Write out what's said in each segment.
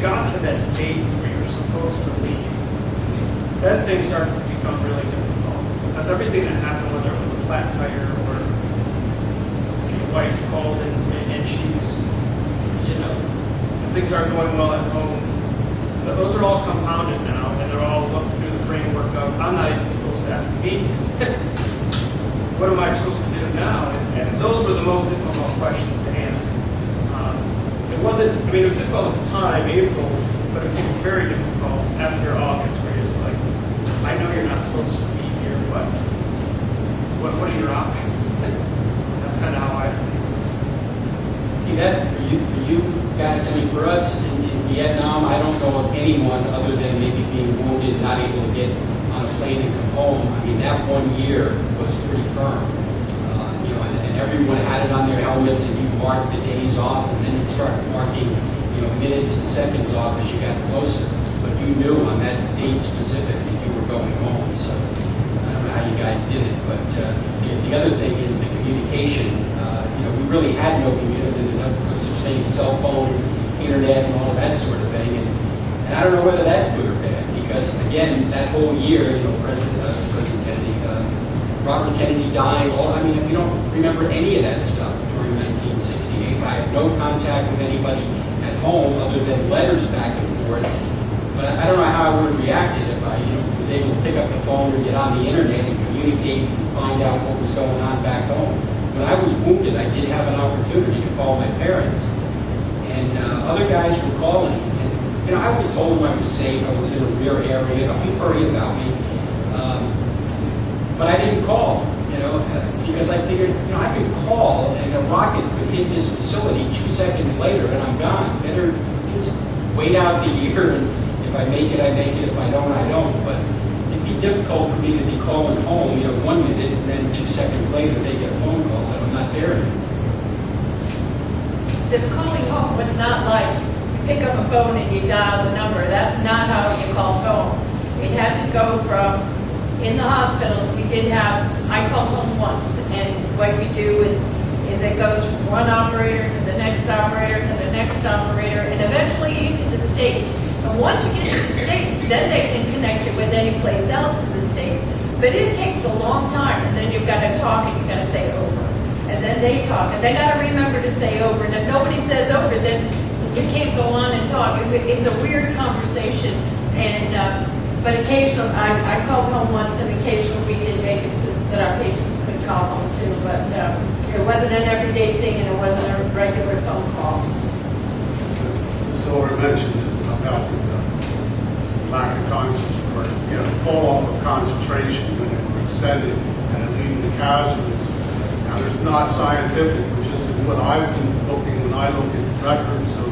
you got to that date where you're supposed to leave, then things start to become really difficult. Because everything that happened, whether it was a flat tire or your wife called and she's, things aren't going well at home, those are all compounded now, and they're all looked through the framework of, I'm not even supposed to have to be here. What am I supposed to do now? And those were the most difficult questions to answer. It wasn't, it was difficult at the time, April, but it became very difficult after August, where you're just like, I know you're not supposed to be here, but what are your options? That's kind of how I feel. See that, for you guys, I mean, for us in Vietnam, I don't know of anyone other than maybe being wounded, not able to get on a plane and come home. I mean, that 1 year was pretty firm. And everyone had it on their helmets, and you marked the days off, and then you'd start marking, minutes and seconds off as you got closer. But you knew on that date specific that you were going home. So I don't know how you guys did it, but the other thing is the communication. We really had no communication, no such thing as cell phone, internet, and all of that sort of thing. And I don't know whether that's good or bad, because again, that whole year, President Kennedy, Robert Kennedy dying, we don't remember any of that stuff during 1968. I have no contact with anybody at home other than letters back and forth. But I don't know how I would have reacted if I, was able to pick up the phone or get on the internet and communicate and find out what was going on back home. When I was wounded, I did have an opportunity to call my parents, and other guys were calling. And I was told I was safe. I was in a rear area. Don't worry about me. But I didn't call, because I figured, I could call and a rocket could hit this facility 2 seconds later and I'm gone. Better just wait out the year, and if I make it, I make it. If I don't, I don't. But it'd be difficult for me to be calling home, 1 minute, and then 2 seconds later they get a phone call that I'm not there anymore. This calling home was not like you pick up a phone and you dial the number. That's not how you called home. We had to go from, in the hospitals, we did have, I called home once, and what we do is it goes from one operator to the next operator to the next operator, and eventually to the States. And once you get to the States, then they can connect you with any place else in the States. But it takes a long time, and then you've got to talk and you've got to say over. And then they talk, and they got to remember to say over. And if nobody says over, then you can't go on and talk. It's a weird conversation. And but occasionally, I called home once, and occasionally we did make it so that our patients could call home too. But it wasn't an everyday thing, and it wasn't a regular phone call. So I mentioned about the lack of concentration, or fall off of concentration when they were extended and leading to casualties. Now, there's not scientific, but just what I've been looking when I look at records of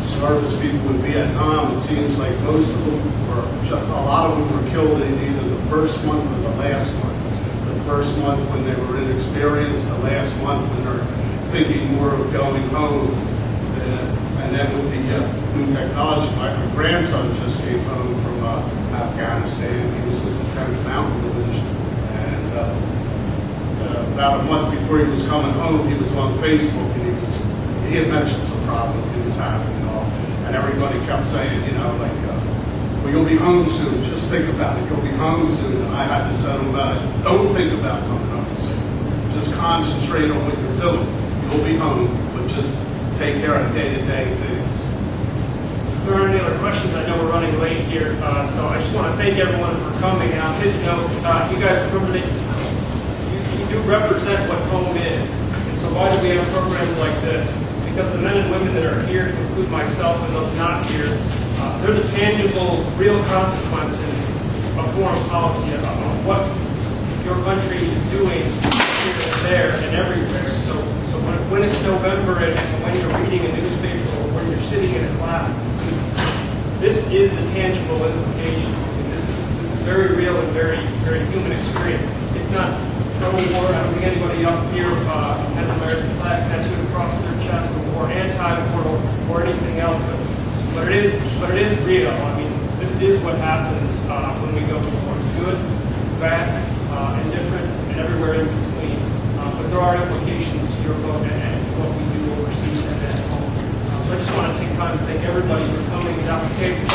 service people in Vietnam, it seems like most of them were, a lot of them were killed in either the first month or the last month. The first month when they were inexperienced, the last month when they're thinking more of going home. And then with the new technology, my grandson just came home from Afghanistan. He was with the 10th Mountain Division. And about a month before he was coming home, he was on Facebook, and he had mentioned some problems he was having and all. And everybody kept saying, well, you'll be home soon. Just think about it. You'll be home soon. And I had to settle him out. I said, don't think about coming home soon. Just concentrate on what you're doing. You'll be home, but just take care of day-to-day things. If there aren't any other questions, I know we're running late here, so I just want to thank everyone for coming. And on his note, you guys remember that you do represent what home is. And so why do we have programs like this? Because the men and women that are here, to include myself and those not here, they're the tangible, real consequences of foreign policy, of what your country is doing here and there and everywhere. So when it's November and when you're reading a newspaper or when you're sitting in a class, this is the tangible implication. This is very real and very, very human experience. It's not pro-war. I don't think anybody up here has an American flag tattooed across their chest, or anti-war, or anything else. But it is real. I mean, this is what happens when we go to war. Good, bad, indifferent, and everywhere in between. But there are implications to your vote and what we do overseas and at home. So I just want to take time time to thank everybody for coming. His application